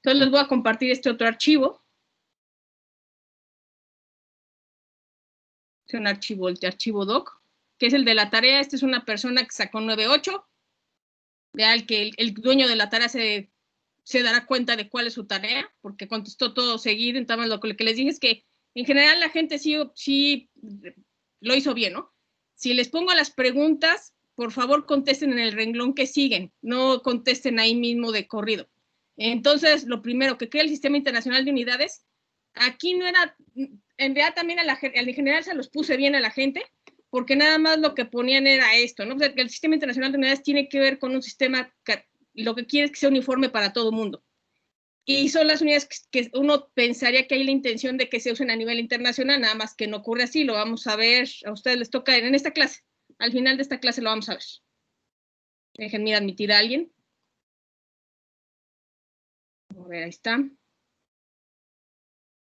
Entonces les voy a compartir este otro archivo. Es un archivo, el archivo doc, que es el de la tarea. Esta es una persona que sacó 9.8. Vean que el dueño de la tarea se dará cuenta de cuál es su tarea, porque contestó todo seguido. Entonces, lo que les dije es que en general la gente sí lo hizo bien, ¿no? Si les pongo las preguntas, por favor contesten en el renglón que siguen, no contesten ahí mismo de corrido. Entonces, lo primero, que crea el Sistema Internacional de Unidades. Aquí no era, en realidad también en general se los puse bien a la gente, porque nada más lo que ponían era esto, ¿no? O sea, que el Sistema Internacional de Unidades tiene que ver con un sistema que lo que quiere es que sea uniforme para todo el mundo. Y son las unidades que uno pensaría que hay la intención de que se usen a nivel internacional, nada más que no ocurre así. Lo vamos a ver, a ustedes les toca en esta clase. Al final de esta clase lo vamos a ver. Déjenme admitir a alguien. A ver, ahí está.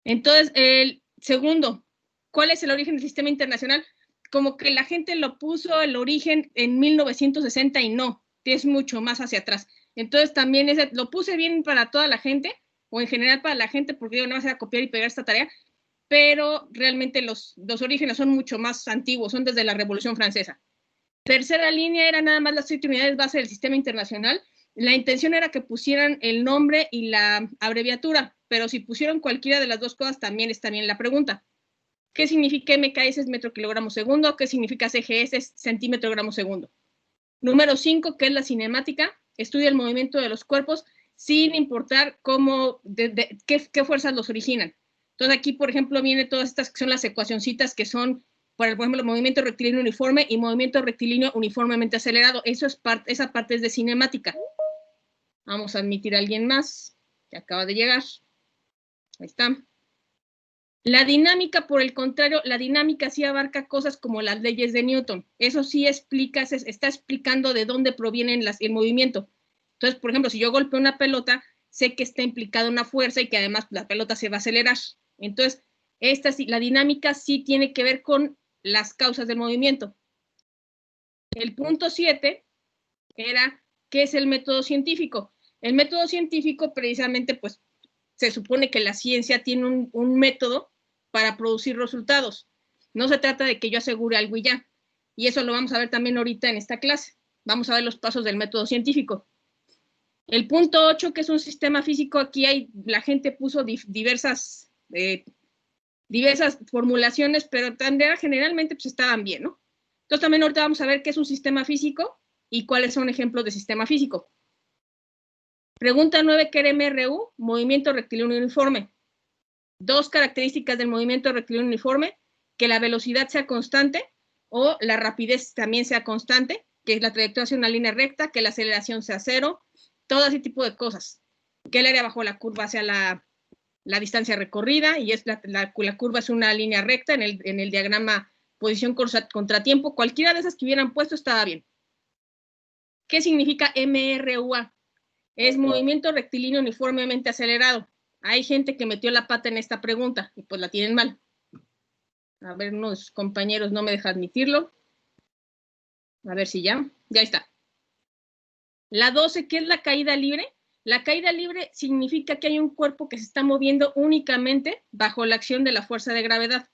Entonces, el segundo, ¿cuál es el origen del sistema internacional? Como que la gente lo puso el origen en 1960 y no, es mucho más hacia atrás. Entonces también lo puse bien para toda la gente, o en general para la gente, porque yo no voy a copiar y pegar esta tarea, pero realmente los orígenes son mucho más antiguos, son desde la Revolución Francesa. Tercera línea era nada más las 7 unidades base del sistema internacional. La intención era que pusieran el nombre y la abreviatura, pero si pusieron cualquiera de las dos cosas también está bien la pregunta. ¿Qué significa MKS es metro kilogramo segundo? ¿Qué significa CGS es centímetro gramo segundo? Número 5, ¿qué es la cinemática? Estudia el movimiento de los cuerpos sin importar qué fuerzas los originan. Entonces aquí, por ejemplo, viene todas estas que son las ecuacioncitas que son, por ejemplo, movimiento rectilíneo uniforme y movimiento rectilíneo uniformemente acelerado. Esa parte es de cinemática. Vamos a admitir a alguien más que acaba de llegar. Ahí está. La dinámica, por el contrario, la dinámica sí abarca cosas como las leyes de Newton. Eso sí está explicando de dónde provienen el movimiento. Entonces, por ejemplo, si yo golpeo una pelota, sé que está implicada una fuerza y que además la pelota se va a acelerar. Entonces, la dinámica sí tiene que ver con las causas del movimiento. El punto 7 era, ¿qué es el método científico? El método científico, precisamente, pues, se supone que la ciencia tiene un método para producir resultados. No se trata de que yo asegure algo y ya. Y eso lo vamos a ver también ahorita en esta clase. Vamos a ver los pasos del método científico. El punto 8, que es un sistema físico, aquí la gente puso diversas formulaciones, pero generalmente pues estaban bien, ¿no? Entonces también ahorita vamos a ver qué es un sistema físico y cuáles son ejemplos de sistema físico. Pregunta 9, ¿qué era MRU? Movimiento rectilíneo uniforme. 2 características del movimiento rectilíneo uniforme: que la velocidad sea constante o la rapidez también sea constante, que la trayectoria sea una línea recta, que la aceleración sea cero, todo ese tipo de cosas. Que el área bajo la curva sea la distancia recorrida, y la curva es una línea recta en el diagrama posición contratiempo. Cualquiera de esas que hubieran puesto estaba bien. ¿Qué significa MRUA? Es movimiento rectilíneo uniformemente acelerado. Hay gente que metió la pata en esta pregunta y pues la tienen mal. A ver, unos compañeros no me dejan admitirlo. A ver si ya está. La 12, ¿qué es la caída libre? La caída libre significa que hay un cuerpo que se está moviendo únicamente bajo la acción de la fuerza de gravedad.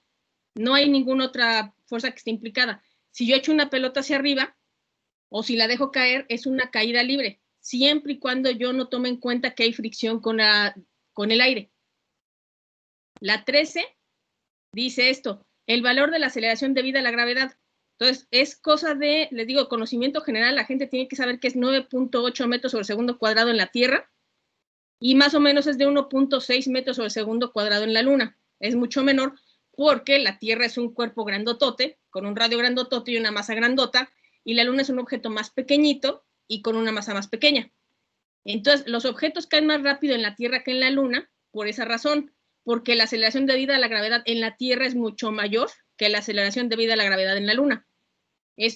No hay ninguna otra fuerza que esté implicada. Si yo echo una pelota hacia arriba o si la dejo caer, es una caída libre, siempre y cuando yo no tome en cuenta que hay fricción con el aire. La 13 dice esto: el valor de la aceleración debida a la gravedad. Entonces, es cosa de, les digo, conocimiento general. La gente tiene que saber que es 9.8 metros sobre segundo cuadrado en la Tierra y más o menos es de 1.6 metros sobre segundo cuadrado en la Luna. Es mucho menor porque la Tierra es un cuerpo grandotote, con un radio grandotote y una masa grandota, y la Luna es un objeto más pequeñito y con una masa más pequeña. Entonces, los objetos caen más rápido en la Tierra que en la Luna por esa razón, porque la aceleración debida a la gravedad en la Tierra es mucho mayor que la aceleración debida a la gravedad en la Luna.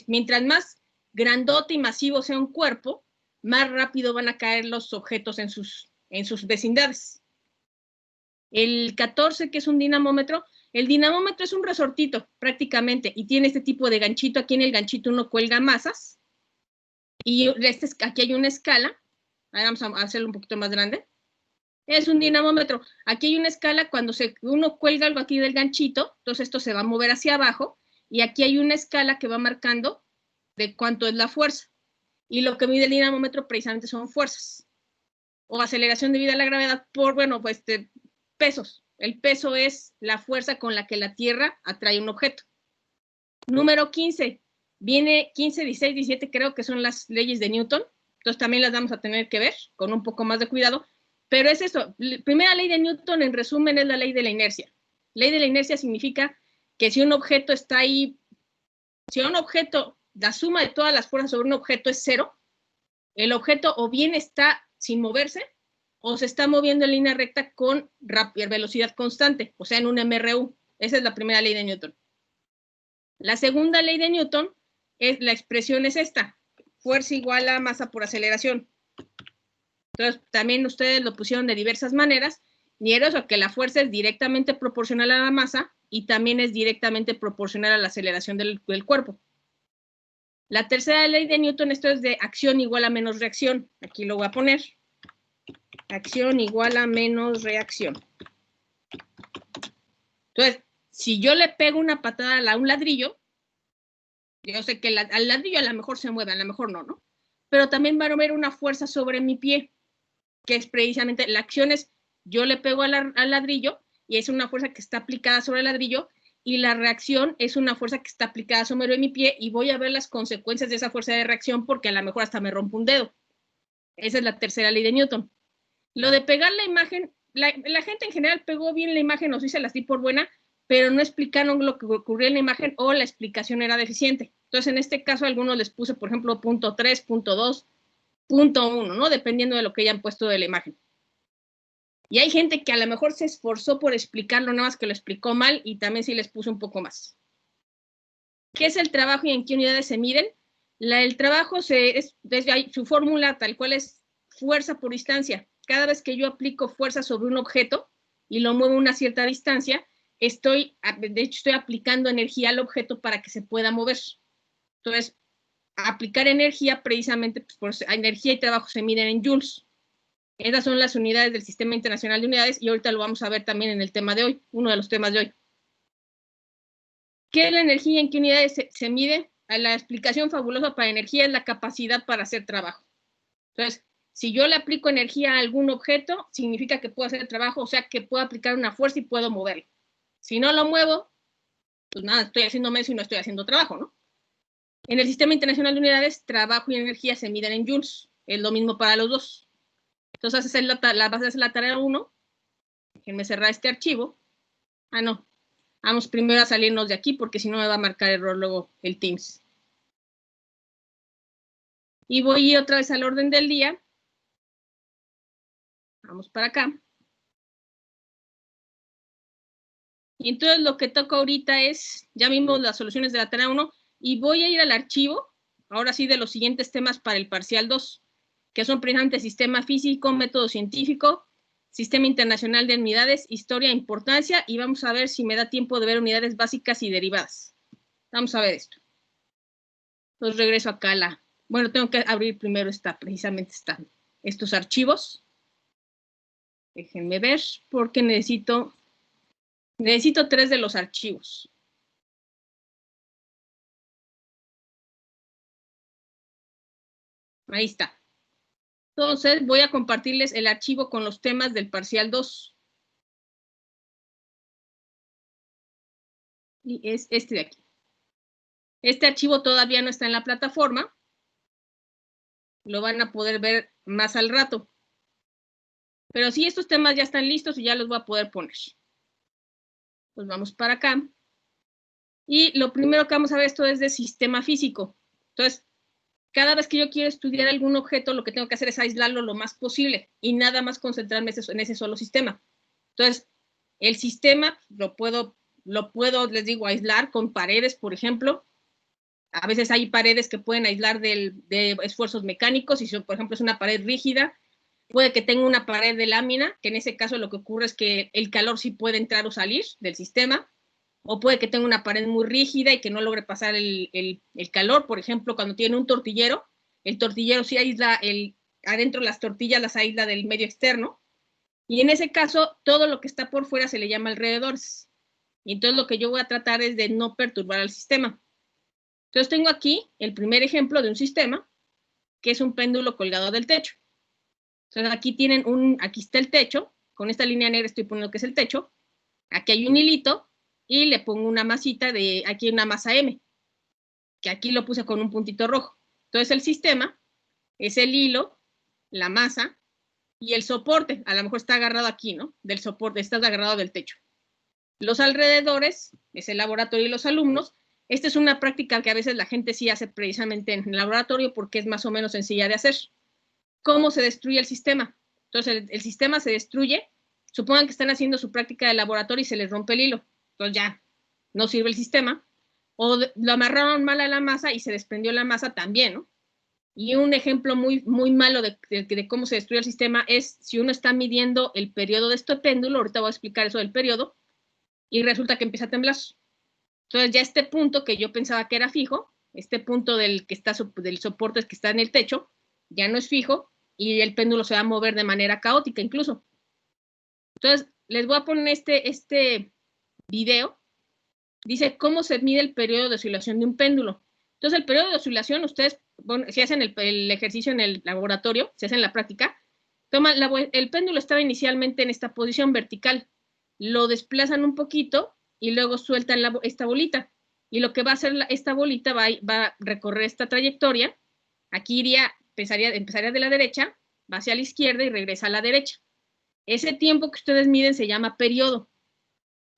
Mientras más grandote y masivo sea un cuerpo, más rápido van a caer los objetos en sus vecindades. El 14, que es un dinamómetro. El dinamómetro es un resortito prácticamente y tiene este tipo de ganchito. Aquí en el ganchito uno cuelga masas y aquí hay una escala. Ahora vamos a hacerlo un poquito más grande. Es un dinamómetro. Aquí hay una escala cuando uno cuelga algo aquí del ganchito, entonces esto se va a mover hacia abajo, y aquí hay una escala que va marcando de cuánto es la fuerza. Y lo que mide el dinamómetro precisamente son fuerzas o aceleración debido a la gravedad por, bueno, pues pesos. El peso es la fuerza con la que la Tierra atrae un objeto. Número 15. Viene 15, 16, 17, creo que son las leyes de Newton. Entonces también las vamos a tener que ver con un poco más de cuidado. Pero es eso. La primera ley de Newton, en resumen, es la ley de la inercia. Ley de la inercia significa que si un objeto está ahí, si un objeto, la suma de todas las fuerzas sobre un objeto es cero, el objeto o bien está sin moverse o se está moviendo en línea recta con velocidad constante, o sea, en un MRU. Esa es la primera ley de Newton. La segunda ley de Newton, la expresión es esta, fuerza igual a masa por aceleración. Entonces, también ustedes lo pusieron de diversas maneras, y era eso, que la fuerza es directamente proporcional a la masa y también es directamente proporcional a la aceleración del cuerpo. La tercera ley de Newton, esto es de acción igual a menos reacción. Aquí lo voy a poner. Acción igual a menos reacción. Entonces, si yo le pego una patada a un ladrillo, yo sé que al ladrillo a lo mejor se mueve, a lo mejor no, ¿no? Pero también va a haber una fuerza sobre mi pie, que es precisamente, la acción es, yo le pego al ladrillo y es una fuerza que está aplicada sobre el ladrillo, y la reacción es una fuerza que está aplicada sobre mi pie y voy a ver las consecuencias de esa fuerza de reacción porque a lo mejor hasta me rompo un dedo. Esa es la tercera ley de Newton. Lo de pegar la imagen, la gente en general pegó bien la imagen, o sí se las di por buena, pero no explicaron lo que ocurrió en la imagen o la explicación era deficiente. Entonces, en este caso, a algunos les puse, por ejemplo, punto 3, punto 2, punto 1, ¿no? Dependiendo de lo que hayan puesto de la imagen. Y hay gente que a lo mejor se esforzó por explicarlo, nada más que lo explicó mal y también sí les puse un poco más. ¿Qué es el trabajo y en qué unidades se miden? El trabajo su fórmula tal cual es fuerza por distancia. Cada vez que yo aplico fuerza sobre un objeto y lo muevo a una cierta distancia, de hecho estoy aplicando energía al objeto para que se pueda mover. Entonces, aplicar energía precisamente, pues, energía y trabajo se miden en joules. Esas son las unidades del Sistema Internacional de Unidades y ahorita lo vamos a ver también en el tema de hoy, uno de los temas de hoy. ¿Qué es la energía? ¿En qué unidades se mide? La explicación fabulosa para energía es la capacidad para hacer trabajo. Entonces, si yo le aplico energía a algún objeto, significa que puedo hacer trabajo, o sea, que puedo aplicar una fuerza y puedo moverlo. Si no lo muevo, pues nada, estoy haciendo menos y no estoy haciendo trabajo, ¿no? En el Sistema Internacional de Unidades, trabajo y energía se miden en joules. Es lo mismo para los dos. Entonces, vas a hacer la tarea 1. Déjenme cerrar este archivo. Ah, no. Vamos primero a salirnos de aquí porque si no me va a marcar error luego el Teams. Y voy otra vez al orden del día. Vamos para acá. Y entonces lo que toca ahorita es, ya vimos las soluciones de la tarea 1 y voy a ir al archivo, ahora sí, de los siguientes temas para el parcial 2, que son precisamente sistema físico, método científico, sistema internacional de unidades, historia e importancia, y vamos a ver si me da tiempo de ver unidades básicas y derivadas. Vamos a ver esto. Entonces regreso acá a bueno, tengo que abrir primero precisamente estos archivos. Déjenme ver porque necesito 3 de los archivos. Ahí está. Entonces voy a compartirles el archivo con los temas del parcial 2. Y es este de aquí. Este archivo todavía no está en la plataforma. Lo van a poder ver más al rato. Pero sí, estos temas ya están listos y ya los voy a poder poner. Pues vamos para acá. Y lo primero que vamos a ver esto es de sistema físico. Entonces, cada vez que yo quiero estudiar algún objeto, lo que tengo que hacer es aislarlo lo más posible y nada más concentrarme en ese solo sistema. Entonces, el sistema lo puedo, les digo, aislar con paredes, por ejemplo. A veces hay paredes que pueden aislar de esfuerzos mecánicos, y si, por ejemplo, es una pared rígida, puede que tenga una pared de lámina, que en ese caso lo que ocurre es que el calor sí puede entrar o salir del sistema, o puede que tenga una pared muy rígida y que no logre pasar el calor. Por ejemplo, cuando tiene un tortillero, el tortillero sí aísla adentro las tortillas las aísla del medio externo, Y en ese caso, todo lo que está por fuera se le llama alrededores. Y entonces lo que yo voy a tratar es de no perturbar al sistema. Entonces tengo aquí el primer ejemplo de un sistema, que es un péndulo colgado del techo. Entonces aquí aquí está el techo, con esta línea negra estoy poniendo que es el techo, aquí hay un hilito, y le pongo una masita aquí hay una masa M, que aquí lo puse con un puntito rojo. Entonces el sistema es el hilo, la masa y el soporte. A lo mejor está agarrado aquí, ¿no? Del soporte, está agarrado del techo. Los alrededores es el laboratorio y los alumnos. Esta es una práctica que a veces la gente sí hace precisamente en el laboratorio porque es más o menos sencilla de hacer. ¿Cómo se destruye el sistema? Entonces el sistema se destruye. Supongan que están haciendo su práctica de laboratorio y se les rompe el hilo. Entonces ya no sirve el sistema. O lo amarraron mal a la masa y se desprendió la masa también, ¿no? Y un ejemplo muy, muy malo de cómo se destruye el sistema es si uno está midiendo el periodo de este péndulo, ahorita voy a explicar eso del periodo, y resulta que empieza a temblar. Entonces ya este punto que yo pensaba que era fijo, este punto del soporte que está en el techo, ya no es fijo y el péndulo se va a mover de manera caótica incluso. Entonces les voy a poner este video. Dice cómo se mide el periodo de oscilación de un péndulo. Entonces el periodo de oscilación, ustedes, si hacen el ejercicio en el laboratorio, si hacen la práctica, el péndulo estaba inicialmente en esta posición vertical, lo desplazan un poquito y luego sueltan esta bolita. Y lo que va a hacer esta bolita va a recorrer esta trayectoria. Aquí empezaría de la derecha, va hacia la izquierda y regresa a la derecha. Ese tiempo que ustedes miden se llama periodo.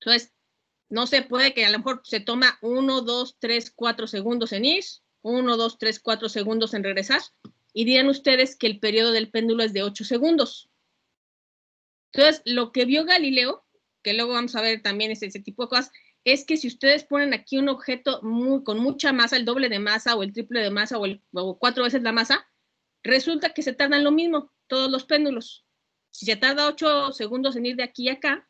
Entonces, no se puede que a lo mejor se toma 1, 2, 3, 4 segundos en ir, 1, 2, 3, 4 segundos en regresar, y dirán ustedes que el periodo del péndulo es de 8 segundos. Entonces, lo que vio Galileo, que luego vamos a ver también ese tipo de cosas, es que si ustedes ponen aquí un objeto con mucha masa, el doble de masa o el triple de masa o 4 veces la masa, resulta que se tardan lo mismo todos los péndulos. Si se tarda 8 segundos en ir de aquí a acá,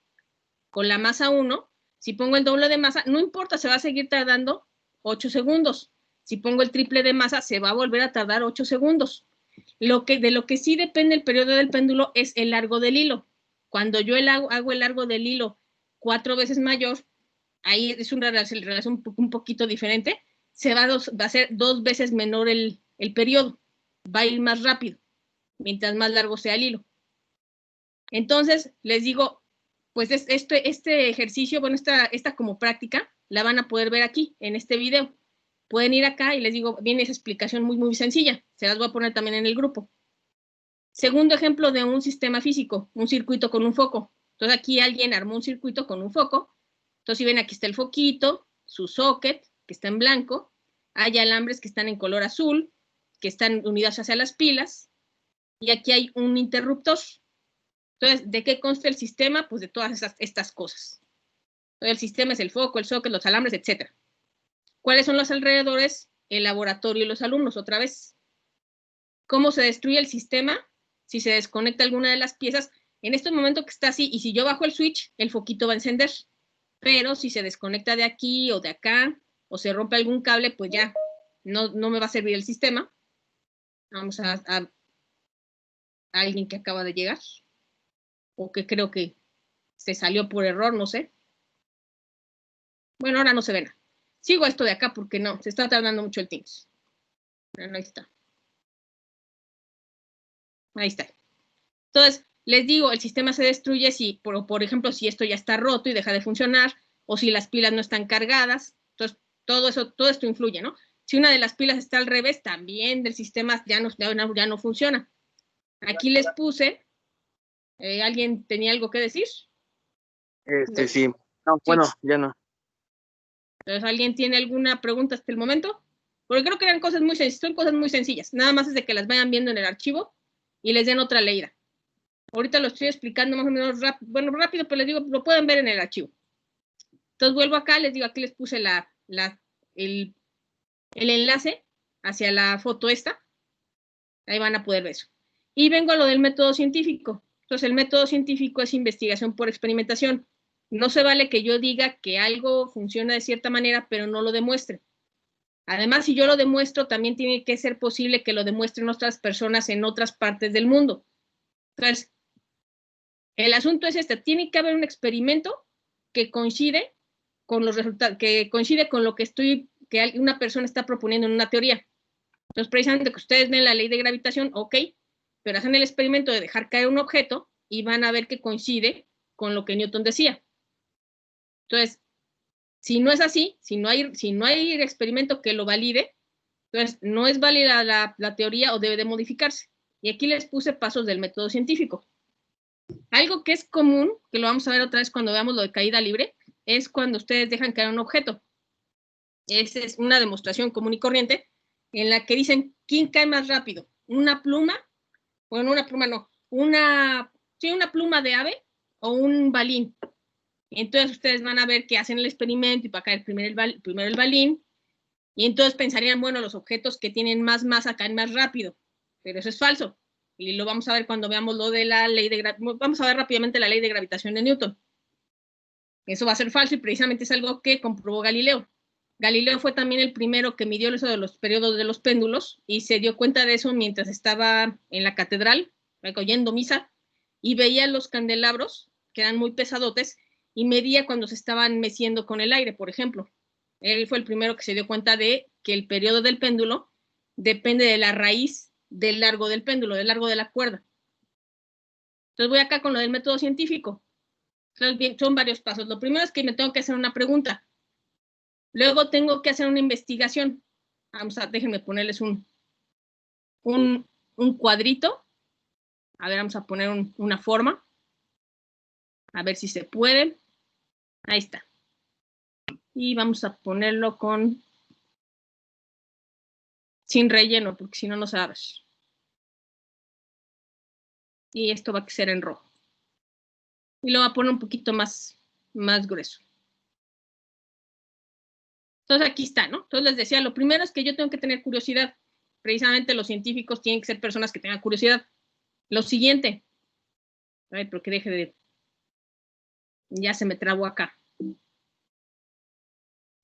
con la masa 1, si pongo el doble de masa, no importa, se va a seguir tardando 8 segundos. Si pongo el triple de masa, se va a volver a tardar 8 segundos. De lo que sí depende el periodo del péndulo es el largo del hilo. Cuando yo hago el largo del hilo 4 veces mayor, ahí es una relación un poquito diferente, va a ser 2 veces menor el periodo, va a ir más rápido, mientras más largo sea el hilo. Entonces, les digo, pues este ejercicio, bueno, esta como práctica, la van a poder ver aquí, en este video. Pueden ir acá y les digo, viene esa explicación muy, muy sencilla. Se las voy a poner también en el grupo. Segundo ejemplo de un sistema físico, un circuito con un foco. Entonces aquí alguien armó un circuito con un foco. Entonces si ven, aquí está el foquito, su socket, que está en blanco. Hay alambres que están en color azul, que están unidas hacia las pilas. Y aquí hay un interruptor. Entonces, ¿de qué consta el sistema? Pues de todas estas cosas. Entonces, el sistema es el foco, el socket, los alambres, etc. ¿Cuáles son los alrededores? El laboratorio y los alumnos, otra vez. ¿Cómo se destruye el sistema? Si se desconecta alguna de las piezas, en este momento que está así, y si yo bajo el switch, el foquito va a encender. Pero si se desconecta de aquí o de acá, o se rompe algún cable, pues ya no me va a servir el sistema. Vamos a alguien que acaba de llegar, o que creo que se salió por error, no sé. Bueno, ahora no se ve nada. Sigo esto de acá porque no, se está tardando mucho el Teams. Bueno, ahí está. Ahí está. Entonces, les digo, el sistema se destruye si, por ejemplo, si esto ya está roto y deja de funcionar, o si las pilas no están cargadas. Entonces, todo esto influye, ¿no? Si una de las pilas está al revés, también del sistema ya no funciona. Aquí les puse, ¿alguien tenía algo que decir? ¿No? Sí. No, sí. Bueno, ya no. Entonces, ¿alguien tiene alguna pregunta hasta el momento? Porque creo que eran cosas muy sencillas, son cosas muy sencillas. Nada más es de que las vayan viendo en el archivo y les den otra leída. Ahorita lo estoy explicando más o menos rápido, pero les digo, lo pueden ver en el archivo. Entonces vuelvo acá, les digo, aquí les puse el enlace hacia la foto esta. Ahí van a poder ver eso. Y vengo a lo del método científico. Entonces, el método científico es investigación por experimentación. No se vale que yo diga que algo funciona de cierta manera, pero no lo demuestre. Además, si yo lo demuestro, también tiene que ser posible que lo demuestren otras personas en otras partes del mundo. Entonces, El asunto es tiene que haber un experimento que coincide con los resultados, que coincide con lo que una persona está proponiendo en una teoría. Entonces, precisamente que ustedes ven la ley de gravitación, ok, pero hacen el experimento de dejar caer un objeto y van a ver que coincide con lo que Newton decía. Entonces, si no es así, si no hay experimento que lo valide, entonces no es válida la teoría o debe de modificarse. Y aquí les puse pasos del método científico. Algo que es común, que lo vamos a ver otra vez cuando veamos lo de caída libre, es cuando ustedes dejan caer un objeto. Esa es una demostración común y corriente en la que dicen, ¿quién cae más rápido? ¿Una pluma? Bueno, una pluma no. Una pluma de ave o un balín. Entonces ustedes van a ver que hacen el experimento y va a caer primero el balín. Y entonces pensarían, bueno, los objetos que tienen más masa caen más rápido. Pero eso es falso. Y lo vamos a ver cuando veamos lo de la ley de gravitación. Vamos a ver rápidamente la ley de gravitación de Newton. Eso va a ser falso y precisamente es algo que comprobó Galileo. Galileo fue también el primero que midió eso de los periodos de los péndulos y se dio cuenta de eso mientras estaba en la catedral, oyendo misa, y veía los candelabros, que eran muy pesadotes, y medía cuando se estaban meciendo con el aire, por ejemplo. Él fue el primero que se dio cuenta de que el periodo del péndulo depende de la raíz del largo del péndulo, del largo de la cuerda. Entonces voy acá con lo del método científico. Entonces, son varios pasos. Lo primero es que me tengo que hacer una pregunta. Luego tengo que hacer una investigación. Déjenme ponerles un cuadrito. A ver, vamos a poner una forma. A ver si se puede. Ahí está. Y vamos a ponerlo sin relleno, porque si no, no se va a ver. Y esto va a ser en rojo. Y lo voy a poner un poquito más grueso. Entonces aquí está, ¿no? Entonces les decía, lo primero es que yo tengo que tener curiosidad. Precisamente los científicos tienen que ser personas que tengan curiosidad. Lo siguiente. Ay, pero que deje de... Ya se me trabó acá.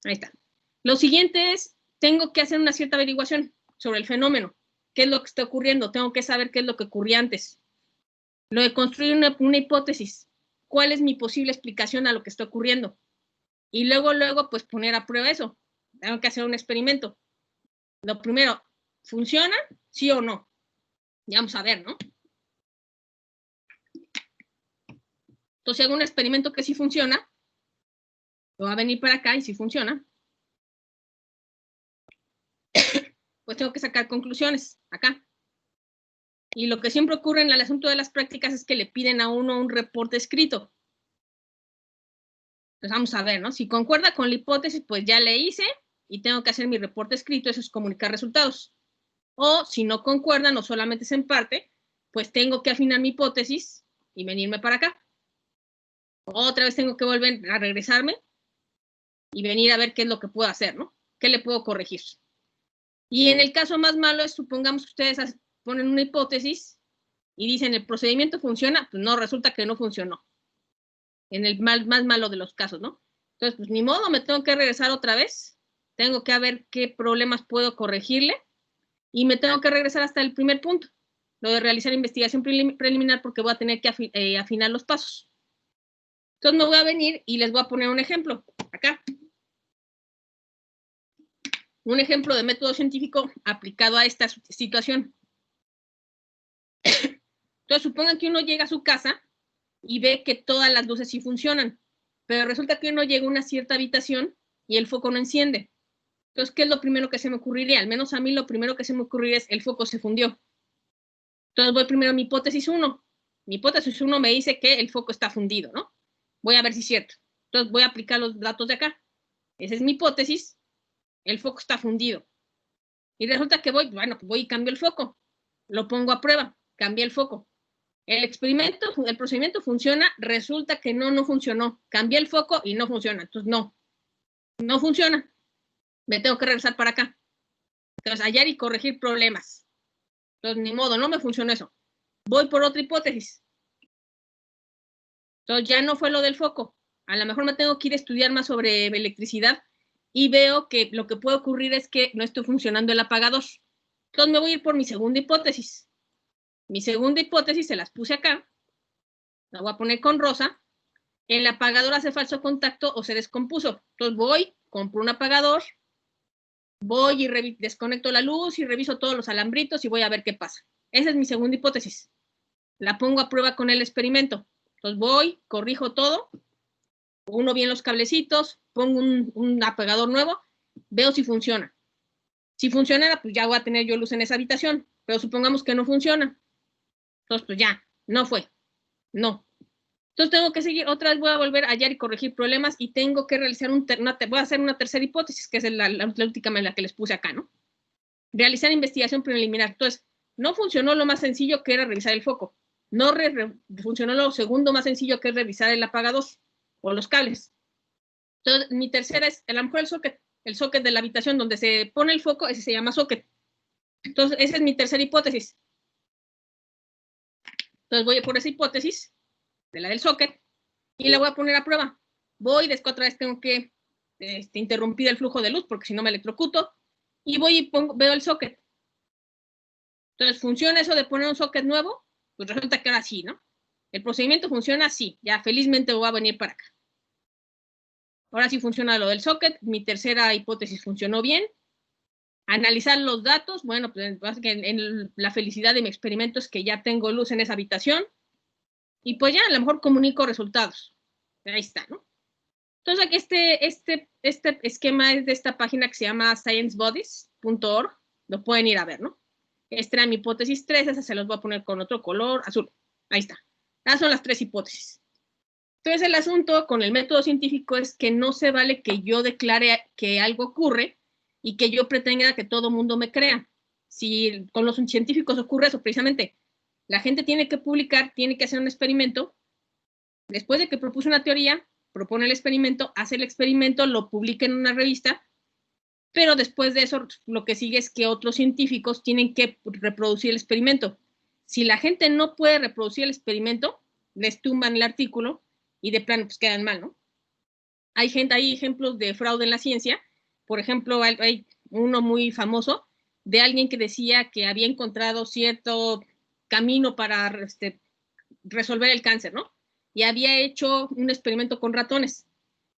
Ahí está. Lo siguiente es, tengo que hacer una cierta averiguación sobre el fenómeno. ¿Qué es lo que está ocurriendo? Tengo que saber qué es lo que ocurría antes. Lo de construir una hipótesis. ¿Cuál es mi posible explicación a lo que está ocurriendo? Y luego, pues poner a prueba eso. Tengo que hacer un experimento. Lo primero, ¿funciona? ¿Sí o no? Ya vamos a ver, ¿no? Entonces, hago un experimento que sí funciona. Lo va a venir para acá y si funciona, pues tengo que sacar conclusiones acá. Y lo que siempre ocurre en el asunto de las prácticas es que le piden a uno un reporte escrito. Entonces vamos a ver, ¿no? Si concuerda con la hipótesis, pues ya le hice y tengo que hacer mi reporte escrito, eso es comunicar resultados. O si no concuerdan o solamente es en parte, pues tengo que afinar mi hipótesis y venirme para acá. Otra vez tengo que volver a regresarme y venir a ver qué es lo que puedo hacer, ¿no? ¿Qué le puedo corregir? Y en el caso más malo es, supongamos que ustedes ponen una hipótesis y dicen, ¿el procedimiento funciona? Pues no, resulta que no funcionó. En el más malo de los casos, ¿no? Entonces, pues ni modo, me tengo que regresar otra vez. Tengo que ver qué problemas puedo corregirle y me tengo que regresar hasta el primer punto, lo de realizar investigación preliminar porque voy a tener que afinar los pasos. Entonces me voy a venir y les voy a poner un ejemplo acá. Un ejemplo de método científico aplicado a esta situación. Entonces, supongan que uno llega a su casa y ve que todas las luces sí funcionan, pero resulta que uno llega a una cierta habitación y el foco no enciende. Entonces, ¿qué es lo primero que se me ocurriría? Al menos a mí lo primero que se me ocurriría es el foco se fundió. Entonces, voy primero a mi hipótesis 1. Mi hipótesis 1 me dice que el foco está fundido, ¿no? Voy a ver si es cierto. Entonces, voy a aplicar los datos de acá. Esa es mi hipótesis. El foco está fundido. Y resulta que voy y cambio el foco. Lo pongo a prueba. Cambié el foco. El procedimiento funciona, resulta que no funcionó. Cambié el foco y no funciona. Entonces, no funciona. Me tengo que regresar para acá. Entonces, hallar y corregir problemas. Entonces, ni modo, no me funcionó eso. Voy por otra hipótesis. Entonces, ya no fue lo del foco. A lo mejor me tengo que ir a estudiar más sobre electricidad y veo que lo que puede ocurrir es que no esté funcionando el apagador. Entonces, me voy a ir por mi segunda hipótesis. Mi segunda hipótesis se las puse acá. la voy a poner con rosa, el apagador hace falso contacto o se descompuso. Entonces voy, compro un apagador, voy y desconecto la luz y reviso todos los alambritos y voy a ver qué pasa. Esa es mi segunda hipótesis. La pongo a prueba con el experimento. Entonces voy, corrijo todo, uno bien los cablecitos, pongo un apagador nuevo, veo si funciona. Si funcionara, pues ya voy a tener yo luz en esa habitación, pero supongamos que no funciona. Entonces, pues ya, no fue. No. Entonces tengo que seguir, otra vez voy a volver a hallar y corregir problemas y tengo que realizar voy a hacer una tercera hipótesis, que es la última en la que les puse acá, ¿no? Realizar investigación preliminar. Entonces, no funcionó lo más sencillo, que era revisar el foco. No funcionó lo segundo más sencillo, que es revisar el apagador o los cables. Entonces, mi tercera es, a lo mejor el socket de la habitación donde se pone el foco, ese se llama socket. Entonces, esa es mi tercera hipótesis. Entonces, voy por esa hipótesis, de la del socket, y la voy a poner a prueba. Voy, después otra vez tengo que interrumpir el flujo de luz, porque si no me electrocuto, y voy y veo el socket. Entonces, ¿funciona eso de poner un socket nuevo? Pues resulta que ahora sí, ¿no? El procedimiento funciona así, ya felizmente voy a venir para acá. Ahora sí funciona lo del socket, mi tercera hipótesis funcionó bien. Analizar los datos, bueno, pues en la felicidad de mi experimento es que ya tengo luz en esa habitación y pues ya a lo mejor comunico resultados. Ahí está, ¿no? Entonces aquí este esquema es de esta página que se llama sciencebodies.org, lo pueden ir a ver, ¿no? Esta era mi hipótesis 3, esa se los voy a poner con otro color azul. Ahí está. Esas son las 3 hipótesis. Entonces el asunto con el método científico es que no se vale que yo declare que algo ocurre y que yo pretenda que todo mundo me crea. Si con los científicos ocurre eso, precisamente, la gente tiene que publicar, tiene que hacer un experimento. Después de que propuso una teoría, propone el experimento, hace el experimento, lo publica en una revista, pero después de eso lo que sigue es que otros científicos tienen que reproducir el experimento. Si la gente no puede reproducir el experimento, les tumban el artículo y de plano pues quedan mal, ¿no? Hay ejemplos de fraude en la ciencia. Por ejemplo, hay uno muy famoso de alguien que decía que había encontrado cierto camino para resolver el cáncer, ¿no? Y había hecho un experimento con ratones.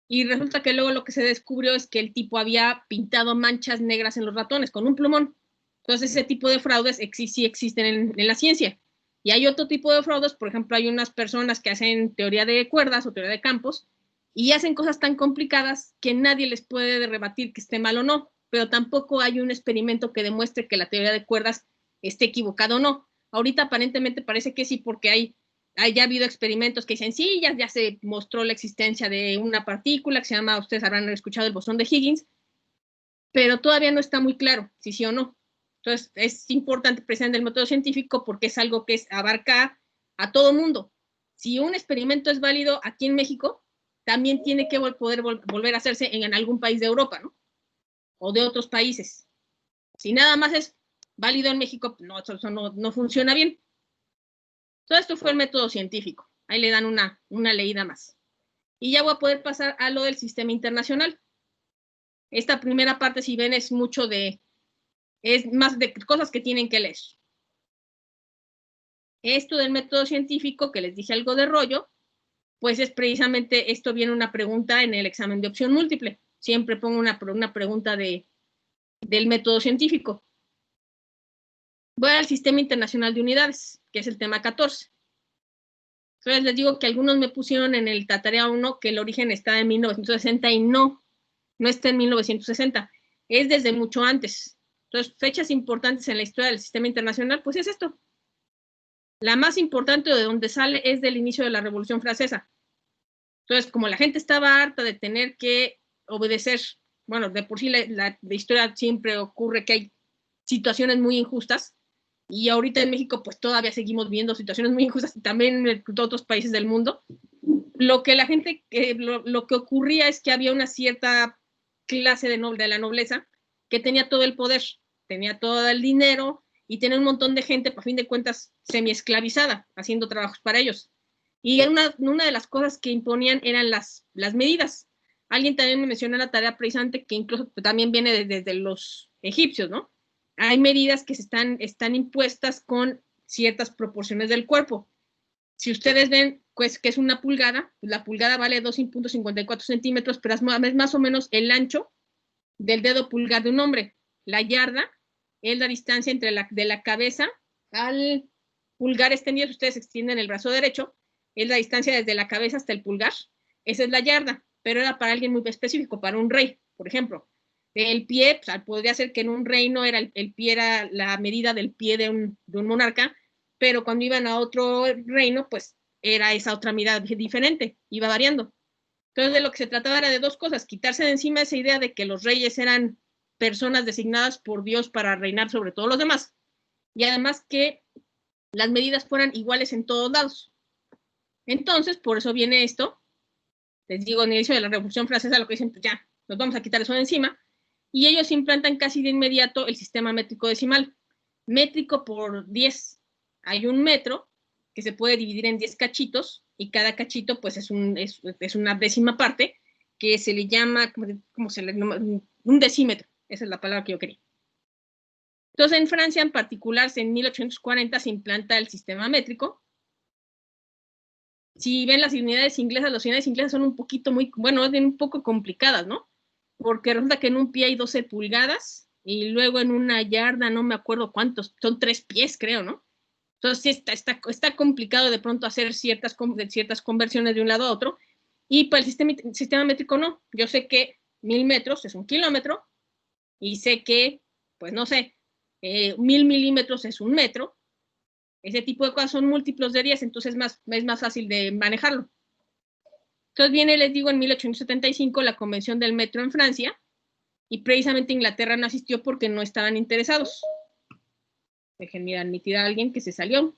Y resulta que luego lo que se descubrió es que el tipo había pintado manchas negras en los ratones con un plumón. Entonces, ese tipo de fraudes sí existen en la ciencia. Y hay otro tipo de fraudes, por ejemplo, hay unas personas que hacen teoría de cuerdas o teoría de campos y hacen cosas tan complicadas que nadie les puede rebatir que esté mal o no, pero tampoco hay un experimento que demuestre que la teoría de cuerdas esté equivocada o no. Ahorita aparentemente parece que sí, porque ya ha habido experimentos que dicen, sí, ya se mostró la existencia de una partícula que se llama, ustedes habrán escuchado el bosón de Higgins, pero todavía no está muy claro si sí o no. Entonces, es importante presentar el método científico porque es algo que abarca a todo mundo. Si un experimento es válido aquí en México, también tiene que poder volver a hacerse en algún país de Europa, ¿no? O de otros países. Si nada más es válido en México, no, eso no funciona bien. Todo esto fue el método científico. Ahí le dan una leída más. Y ya voy a poder pasar a lo del sistema internacional. Esta primera parte, si ven, es más de cosas que tienen que leer. Esto del método científico, que les dije algo de rollo, pues es precisamente, esto viene una pregunta en el examen de opción múltiple. Siempre pongo una pregunta del método científico. Voy al Sistema Internacional de Unidades, que es el tema 14. Entonces les digo que algunos me pusieron en el tarea 1 que el origen está en 1960 y no está en 1960, es desde mucho antes. Entonces, fechas importantes en la historia del sistema internacional, pues es esto. La más importante de donde sale es del inicio de la Revolución Francesa. Entonces, como la gente estaba harta de tener que obedecer, bueno, de por sí la historia siempre ocurre que hay situaciones muy injustas, y ahorita en México pues todavía seguimos viendo situaciones muy injustas, y también en otros países del mundo. Lo que la gente, lo que ocurría es que había una cierta clase de la nobleza que tenía todo el poder, tenía todo el dinero y tenía un montón de gente, a fin de cuentas, semi-esclavizada, haciendo trabajos para ellos. Y una de las cosas que imponían eran las medidas. Alguien también me mencionó la tarea precisamente que incluso también viene desde los egipcios, ¿no? Hay medidas que están impuestas con ciertas proporciones del cuerpo. Si ustedes ven pues, que es una pulgada, pues la pulgada vale 2.54 centímetros, pero es más o menos el ancho del dedo pulgar de un hombre. La yarda es la distancia entre de la cabeza al pulgar extendido. Si ustedes extienden el brazo derecho, es la distancia desde la cabeza hasta el pulgar. Esa es la yarda, pero era para alguien muy específico, para un rey, por ejemplo. El pie, pues, podría ser que en un reino era el pie era la medida del pie de un monarca, pero cuando iban a otro reino, pues era esa otra medida diferente, iba variando. Entonces, de lo que se trataba era de dos cosas: quitarse de encima esa idea de que los reyes eran personas designadas por Dios para reinar sobre todos los demás, y además que las medidas fueran iguales en todos lados. Entonces, por eso viene esto. Les digo, en el inicio de la Revolución Francesa, lo que dicen, pues ya, nos vamos a quitar eso de encima, y ellos implantan casi de inmediato el sistema métrico decimal. Métrico por 10. Hay un metro que se puede dividir en 10 cachitos, y cada cachito pues es una décima parte, que se le llama, ¿cómo se le llama? Un decímetro. Esa es la palabra que yo quería. Entonces, en Francia en particular, en 1840 se implanta el sistema métrico. Si ven las unidades inglesas son un poquito un poco complicadas, ¿no? Porque resulta que en un pie hay 12 pulgadas y luego en una yarda, no me acuerdo cuántos, son 3 pies, creo, ¿no? Entonces está complicado de pronto hacer ciertas conversiones de un lado a otro. Y para el sistema métrico no. Yo sé que 1000 metros es 1 kilómetro, y sé que, pues no sé, 1000 milímetros es 1 metro. Ese tipo de cosas son múltiplos de 10, entonces es más fácil de manejarlo. Entonces viene, les digo, en 1875 la Convención del Metro en Francia, y precisamente Inglaterra no asistió porque no estaban interesados. Déjenme admitir a alguien que se salió.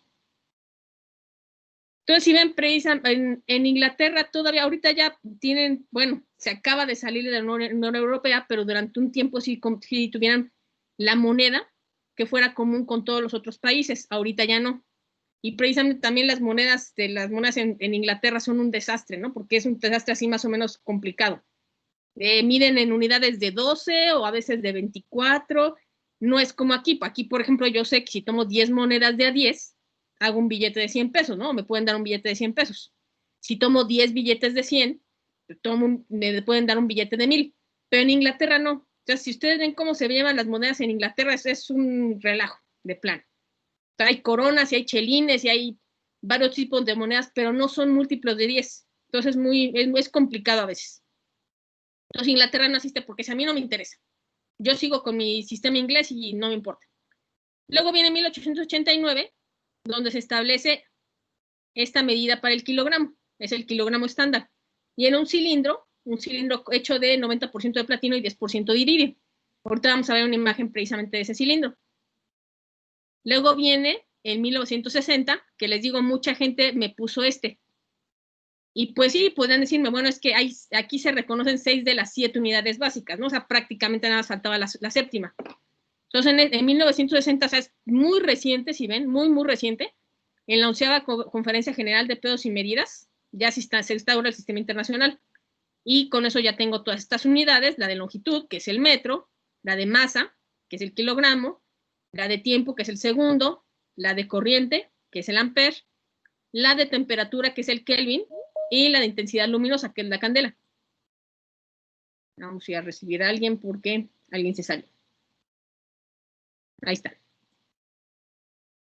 Entonces, si ven, en Inglaterra todavía, ahorita ya tienen, bueno, se acaba de salir de la Unión Europea, pero durante un tiempo sí tuvieran la moneda que fuera común con todos los otros países. Ahorita ya no. Y precisamente también las monedas en Inglaterra son un desastre, ¿no? Porque es un desastre así más o menos complicado. Miden en unidades de 12 o a veces de 24. No es como aquí. Aquí, por ejemplo, yo sé que si tomo 10 monedas de a 10, hago un billete de 100 pesos, ¿no? Me pueden dar un billete de 100 pesos. Si tomo 10 billetes de 100, me pueden dar un billete de 1000. Pero en Inglaterra no. Entonces, si ustedes ven cómo se llevan las monedas en Inglaterra, es un relajo de plano. Hay coronas y hay chelines y hay varios tipos de monedas, pero no son múltiplos de 10. Entonces es complicado a veces. Entonces Inglaterra no asiste porque si a mí no me interesa. Yo sigo con mi sistema inglés y no me importa. Luego viene 1889, donde se establece esta medida para el kilogramo. Es el kilogramo estándar. Y era un cilindro hecho de 90% de platino y 10% de iridio. Ahorita vamos a ver una imagen precisamente de ese cilindro. Luego viene en 1960, que les digo, mucha gente me puso este. Y pues sí, podrían decirme, bueno, es que aquí se reconocen 6 de las 7 unidades básicas, ¿no? O sea, prácticamente nada más faltaba la séptima. Entonces, en 1960, o sea, es muy reciente, si ven, muy, muy reciente, en la 11ª Conferencia General de Pesos y Medidas, ya se instaura el sistema internacional. Y con eso ya tengo todas estas unidades: la de longitud, que es el metro; la de masa, que es el kilogramo; la de tiempo, que es el segundo; la de corriente, que es el ampere; la de temperatura, que es el Kelvin; y la de intensidad luminosa, que es la candela. Vamos a ir a recibir a alguien porque alguien se salió. Ahí está.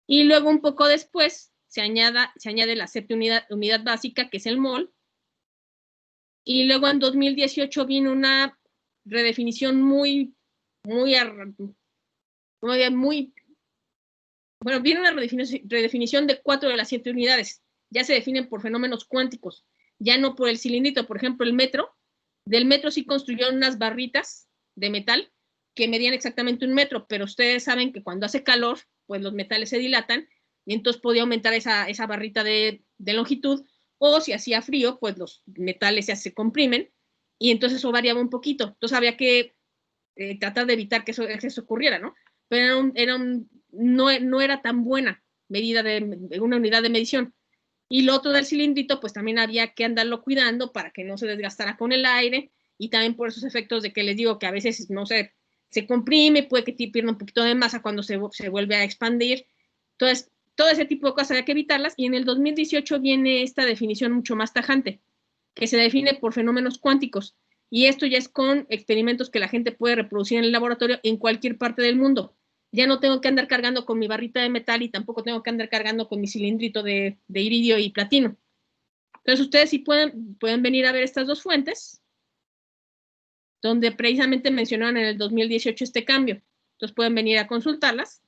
Y luego, un poco después, se añade la séptima unidad básica, que es el mol. Y luego en 2018 vino una redefinición viene una redefinición de 4 de las 7 unidades. Ya se definen por fenómenos cuánticos, ya no por el cilindrito. Por ejemplo, el metro, del metro sí construyeron unas barritas de metal que medían exactamente 1 metro, pero ustedes saben que cuando hace calor, pues los metales se dilatan, y entonces podía aumentar esa barrita de longitud, o si hacía frío, pues los metales ya se comprimen, y entonces eso variaba un poquito. Entonces había que tratar de evitar que eso ocurriera, ¿no? Pero no era tan buena medida de una unidad de medición. Y lo otro del cilindrito, pues también había que andarlo cuidando para que no se desgastara con el aire, y también por esos efectos de que les digo que a veces, no sé, se comprime, puede que pierda un poquito de masa cuando se vuelve a expandir. Entonces, todo ese tipo de cosas hay que evitarlas, y en el 2018 viene esta definición mucho más tajante, que se define por fenómenos cuánticos, y esto ya es con experimentos que la gente puede reproducir en el laboratorio en cualquier parte del mundo. Ya no tengo que andar cargando con mi barrita de metal y tampoco tengo que andar cargando con mi cilindrito de iridio y platino. Entonces ustedes sí pueden venir a ver estas dos fuentes, donde precisamente mencionaron en el 2018 este cambio. Entonces pueden venir a consultarlas.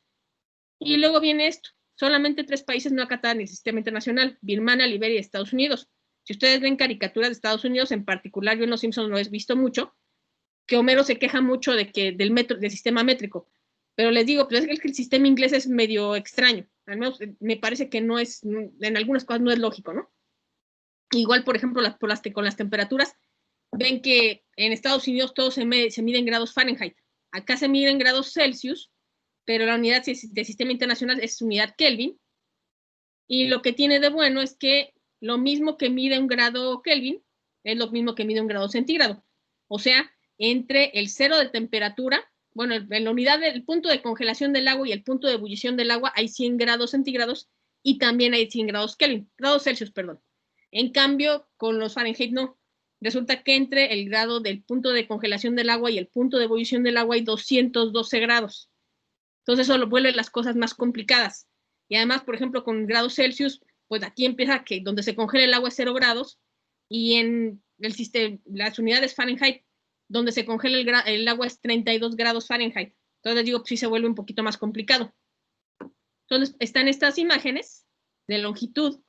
Y luego viene esto. Solamente 3 países no acatan el sistema internacional: Birmania, Liberia y Estados Unidos. Si ustedes ven caricaturas de Estados Unidos, en particular yo en Los Simpsons lo he visto mucho, que Homero se queja mucho del sistema métrico. Pero les digo, pues es que el sistema inglés es medio extraño. Al menos me parece que no es, en algunas cosas no es lógico, ¿no? Igual, por ejemplo, con las temperaturas, ven que en Estados Unidos todo se mide en grados Fahrenheit. Acá se mide en grados Celsius, pero la unidad de sistema internacional es unidad Kelvin. Y lo que tiene de bueno es que lo mismo que mide un grado Kelvin es lo mismo que mide un grado centígrado. O sea, entre el 0 de temperatura, bueno, en la unidad del punto de congelación del agua y el punto de ebullición del agua hay 100 grados centígrados y también hay 100 grados Kelvin, grados Celsius, perdón. En cambio, con los Fahrenheit no. Resulta que entre el grado del punto de congelación del agua y el punto de ebullición del agua hay 212 grados. Entonces eso lo vuelve las cosas más complicadas. Y además, por ejemplo, con grados Celsius, pues aquí empieza que donde se congela el agua es 0 grados, y en el sistema, las unidades Fahrenheit, donde se congela el agua es 32 grados Fahrenheit. Entonces digo, pues sí se vuelve un poquito más complicado. Entonces están estas imágenes de longitud,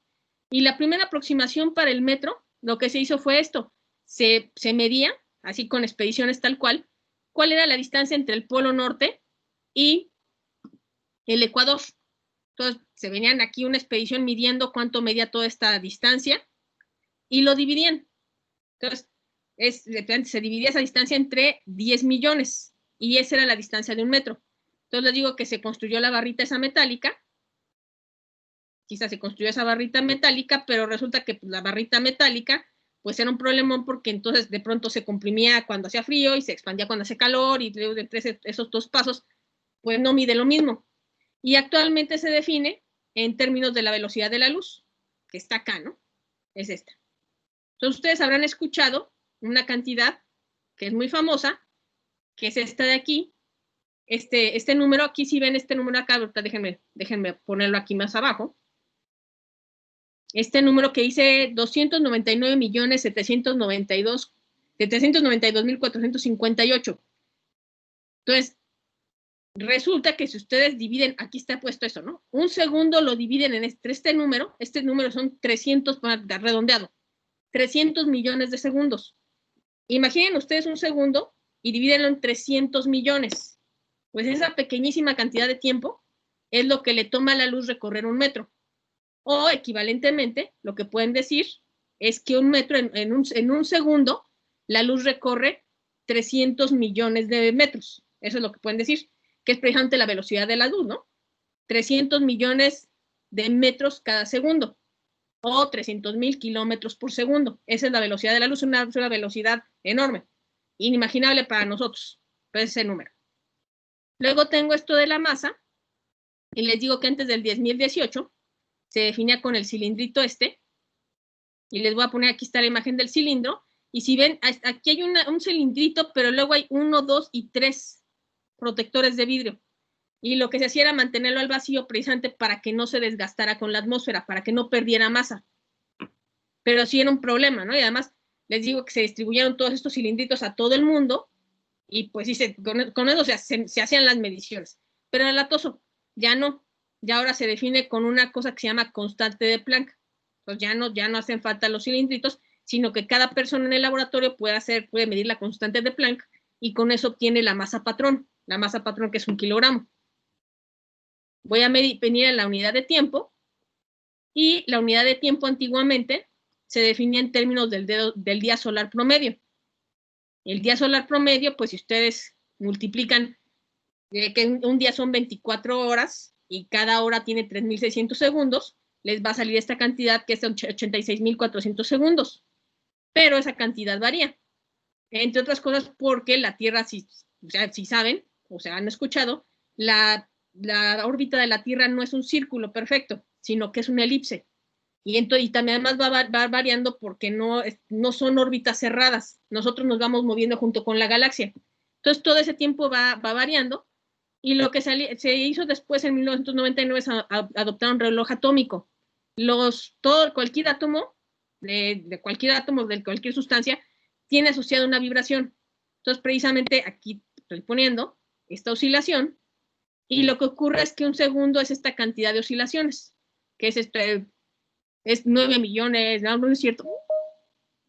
y la primera aproximación para el metro, lo que se hizo fue esto: se medía, así con expediciones tal cual, cuál era la distancia entre el polo norte y el Ecuador. Entonces se venían aquí una expedición midiendo cuánto medía toda esta distancia y lo dividían. Entonces se dividía esa distancia entre 10 millones y esa era la distancia de un metro. Entonces les digo que se construyó la barrita esa metálica, quizás se construyó esa barrita metálica, pero resulta que la barrita metálica pues era un problemón, porque entonces de pronto se comprimía cuando hacía frío y se expandía cuando hacía calor, y entre esos dos pasos pues no mide lo mismo. Y actualmente se define en términos de la velocidad de la luz, que está acá, ¿no? Es esta. Entonces ustedes habrán escuchado una cantidad que es muy famosa, que es esta de aquí. Este número, aquí si ven este número acá, déjenme ponerlo aquí más abajo. Este número que dice 299.792.458. Entonces, resulta que si ustedes dividen, aquí está puesto eso, ¿no? Un segundo lo dividen en este número son 300, redondeado, 300 millones de segundos. Imaginen ustedes un segundo y divídenlo en 300 millones. Pues esa pequeñísima cantidad de tiempo es lo que le toma a la luz recorrer un metro. O equivalentemente, lo que pueden decir es que un metro, en un segundo, la luz recorre 300 millones de metros. Eso es lo que pueden decir, que es precisamente la velocidad de la luz, ¿no? 300 millones de metros cada segundo, o 300.000 kilómetros por segundo. Esa es la velocidad de la luz, una velocidad enorme, inimaginable para nosotros, pues ese número. Luego tengo esto de la masa, y les digo que antes del 2018 se definía con el cilindrito y les voy a poner, aquí está la imagen del cilindro, y si ven, aquí hay un cilindrito, pero luego hay 1, 2 y 3 protectores de vidrio, y lo que se hacía era mantenerlo al vacío precisamente para que no se desgastara con la atmósfera, para que no perdiera masa. Pero sí era un problema, ¿no? Y además les digo que se distribuyeron todos estos cilindritos a todo el mundo, y pues sí, con eso se hacían las mediciones. Pero el latoso ya no, ya ahora se define con una cosa que se llama constante de Planck. Entonces ya no hacen falta los cilindritos, sino que cada persona en el laboratorio puede medir la constante de Planck, y con eso obtiene la masa patrón que es 1 kilogramo. Voy a venir a la unidad de tiempo, y la unidad de tiempo antiguamente se definía en términos del día solar promedio. El día solar promedio, pues si ustedes multiplican, que un día son 24 horas y cada hora tiene 3.600 segundos, les va a salir esta cantidad, que es 86.400 segundos. Pero esa cantidad varía, entre otras cosas porque la Tierra, si saben, o sea, han escuchado, la la órbita de la Tierra no es un círculo perfecto, sino que es una elipse. Y también además va variando porque no son órbitas cerradas. Nosotros nos vamos moviendo junto con la galaxia. Entonces, todo ese tiempo va variando. Y lo que se hizo después, en 1999, es adoptar un reloj atómico. Cualquier átomo, de cualquier sustancia, tiene asociada una vibración. Entonces, precisamente aquí estoy poniendo esta oscilación. Y lo que ocurre es que un segundo es esta cantidad de oscilaciones, que es 9 millones, no es cierto.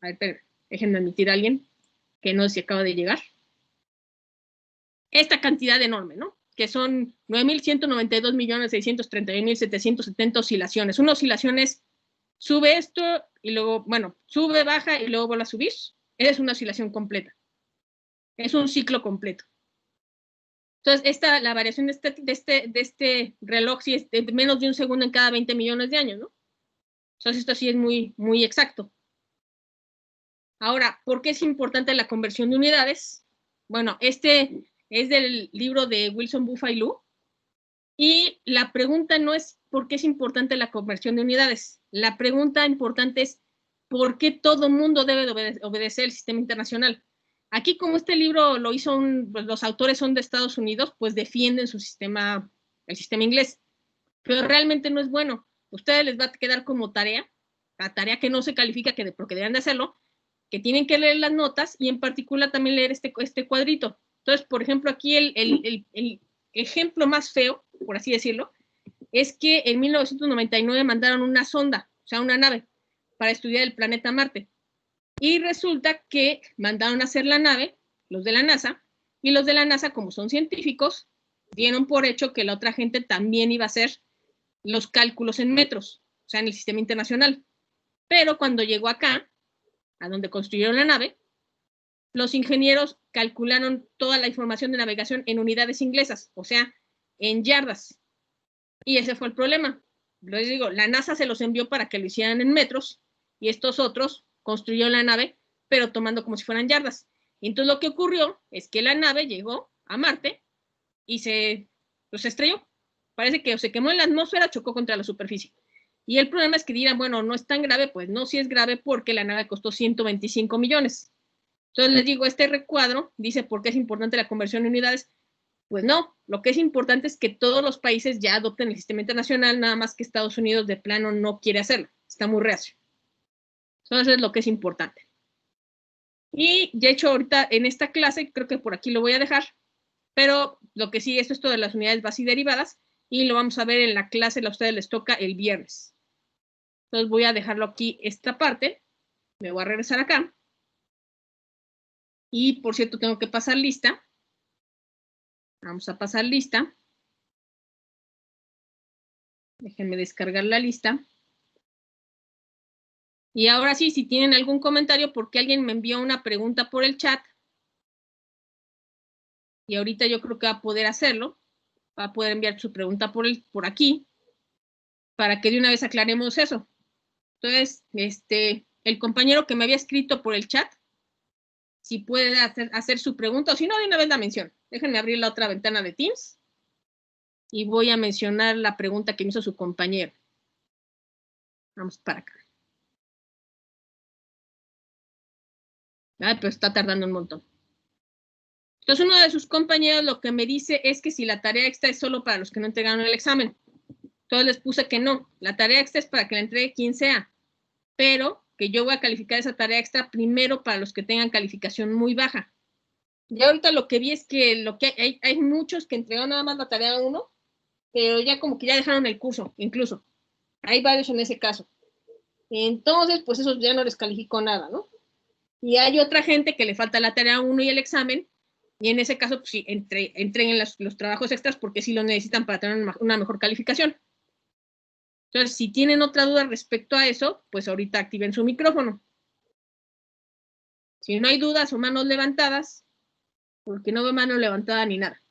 A ver, déjenme admitir a alguien que no sé si acaba de llegar. Esta cantidad enorme, ¿no? Que son 9.192.631.770 oscilaciones. Una oscilación es, sube esto y luego, bueno, sube, baja y luego vuelve a subir. Es una oscilación completa. Es un ciclo completo. Entonces, la variación de este reloj sí es de menos de un segundo en cada 20 millones de años, ¿no? Entonces, esto sí es muy, muy exacto. Ahora, ¿por qué es importante la conversión de unidades? Bueno, este es del libro de Wilson Buffailou. Y la pregunta no es por qué es importante la conversión de unidades. La pregunta importante es por qué todo mundo debe obedecer el sistema internacional. Aquí, como este libro lo hizo los autores son de Estados Unidos, pues defienden el sistema inglés. Pero realmente no es bueno. A ustedes les va a quedar como tarea, la tarea que no se califica, porque deberían de hacerlo, que tienen que leer las notas y en particular también leer este cuadrito. Entonces, por ejemplo, aquí el ejemplo más feo, por así decirlo, es que en 1999 mandaron una sonda, o sea, una nave, para estudiar el planeta Marte. Y resulta que mandaron a hacer la nave, los de la NASA, y los de la NASA, como son científicos, dieron por hecho que la otra gente también iba a hacer los cálculos en metros, o sea, en el sistema internacional. Pero cuando llegó acá, a donde construyeron la nave, los ingenieros calcularon toda la información de navegación en unidades inglesas, o sea, en yardas. Y ese fue el problema. Les digo, la NASA se los envió para que lo hicieran en metros y estos otros construyeron la nave, pero tomando como si fueran yardas. Y entonces lo que ocurrió es que la nave llegó a Marte y se estrelló. Parece que se quemó en la atmósfera, chocó contra la superficie. Y el problema es que dirán, bueno, no es tan grave, pues no, sí es grave porque la nave costó 125 millones. Entonces les digo, este recuadro dice por qué es importante la conversión de unidades. Pues no, lo que es importante es que todos los países ya adopten el sistema internacional, nada más que Estados Unidos de plano no quiere hacerlo, está muy reacio. Entonces es lo que es importante. Y de hecho ahorita en esta clase, creo que por aquí lo voy a dejar, pero lo que sí, esto es todo de las unidades base y derivadas, y lo vamos a ver en la clase, a ustedes les toca el viernes. Entonces voy a dejarlo aquí, esta parte, me voy a regresar acá, y por cierto tengo que pasar lista. Vamos a pasar lista. Déjenme descargar la lista. Y ahora sí, si tienen algún comentario, porque alguien me envió una pregunta por el chat. Y ahorita yo creo que va a poder hacerlo. Va a poder enviar su pregunta por aquí. Para que de una vez aclaremos eso. Entonces, el compañero que me había escrito por el chat, si puede hacer su pregunta, o si no, de una vez la menciono. Déjenme abrir la otra ventana de Teams. Y voy a mencionar la pregunta que me hizo su compañero. Vamos para acá. Ay, pero está tardando un montón. Entonces, uno de sus compañeros lo que me dice es que si la tarea extra es solo para los que no entregaron el examen. Entonces les puse que no. La tarea extra es para que la entregue quien sea. Pero que yo voy a calificar esa tarea extra primero para los que tengan calificación muy baja. Ya ahorita lo que vi es que hay muchos que entregaron nada más la tarea 1, pero ya como que ya dejaron el curso, incluso. Hay varios en ese caso. Entonces, pues eso ya no les calificó nada, ¿no? Y hay otra gente que le falta la tarea 1 y el examen, y en ese caso, pues sí, entreguen los trabajos extras porque sí lo necesitan para tener una mejor calificación. Entonces, si tienen otra duda respecto a eso, pues ahorita activen su micrófono. Si no hay dudas o manos levantadas, porque no veo mano levantada ni nada.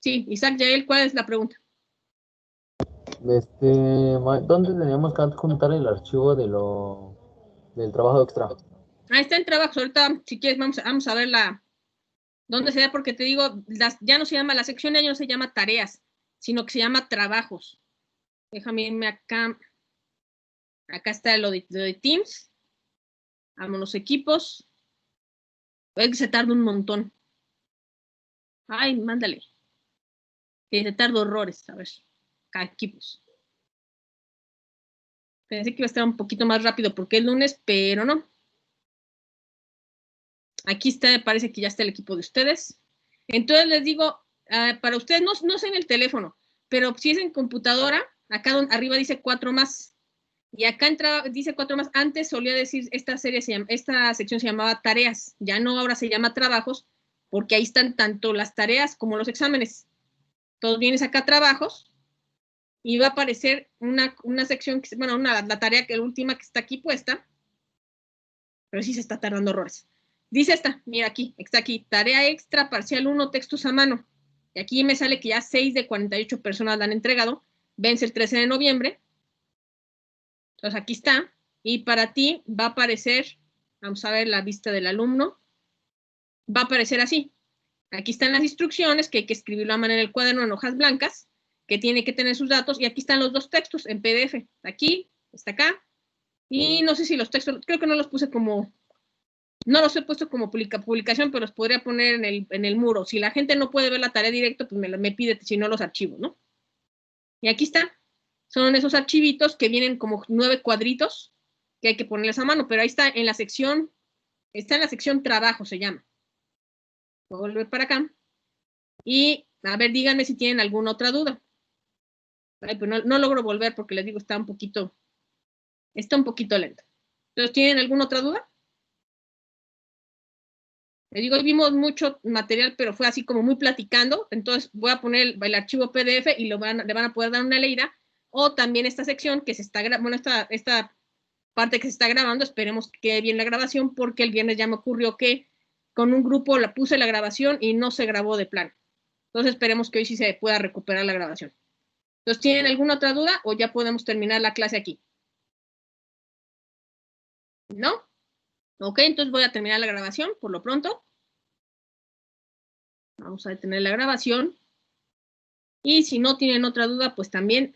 Sí, Isaac Yael, ¿cuál es la pregunta? ¿Dónde teníamos que adjuntar el archivo del trabajo extra? Ahí está en trabajos. Ahorita, si quieres, vamos a ver ¿Dónde se da? Porque te digo, ya no se llama, la sección ya no se llama tareas, sino que se llama trabajos. Déjame irme acá. Acá está lo de Teams. Vámonos equipos. Puede que se tarda un montón. Ay, mándale. Que se tarda horrores. A ver. Acá, equipos. Pensé que iba a estar un poquito más rápido porque es lunes, pero no. Aquí está, me parece que ya está el equipo de ustedes. Entonces les digo, para ustedes, no sé en el teléfono, pero si es en computadora, acá arriba dice 4 más. Y acá dice 4 más. Antes solía decir, esta sección se llamaba tareas. Ya no, ahora se llama trabajos, porque ahí están tanto las tareas como los exámenes. Entonces vienes acá trabajos y va a aparecer una sección, bueno, la tarea que la última que está aquí puesta, pero sí se está tardando horrores. Dice esta, mira aquí, está aquí, tarea extra parcial 1, textos a mano. Y aquí me sale que ya 6 de 48 personas la han entregado, vence el 13 de noviembre. Entonces aquí está, y para ti va a aparecer, vamos a ver la vista del alumno, va a aparecer así. Aquí están las instrucciones, que hay que escribirlo a mano en el cuaderno en hojas blancas, que tiene que tener sus datos, y aquí están los 2 textos en PDF. Aquí, está acá, y no sé si los textos, creo que no los puse como, no los he puesto como publicación, pero los podría poner en el muro. Si la gente no puede ver la tarea directo, pues me pide, si no, los archivos, ¿no? Y aquí está. Son esos archivitos que vienen como 9 cuadritos que hay que ponerles a mano, pero ahí está en la sección trabajo, se llama. Voy a volver para acá. Y, a ver, díganme si tienen alguna otra duda. Ay, pues no logro volver porque les digo, está un poquito lento. Entonces, ¿tienen alguna otra duda? Les digo, hoy vimos mucho material, pero fue así como muy platicando. Entonces, voy a poner el archivo PDF y le van a poder dar una leída. O también esta sección que se está grabando, bueno, esta parte que se está grabando, esperemos que quede bien la grabación, porque el viernes ya me ocurrió que con un grupo la puse la grabación y no se grabó de plano. Entonces, esperemos que hoy sí se pueda recuperar la grabación. Entonces, ¿tienen alguna otra duda o ya podemos terminar la clase aquí? ¿No? Ok, entonces voy a terminar la grabación por lo pronto. Vamos a detener la grabación. Y si no tienen otra duda, pues también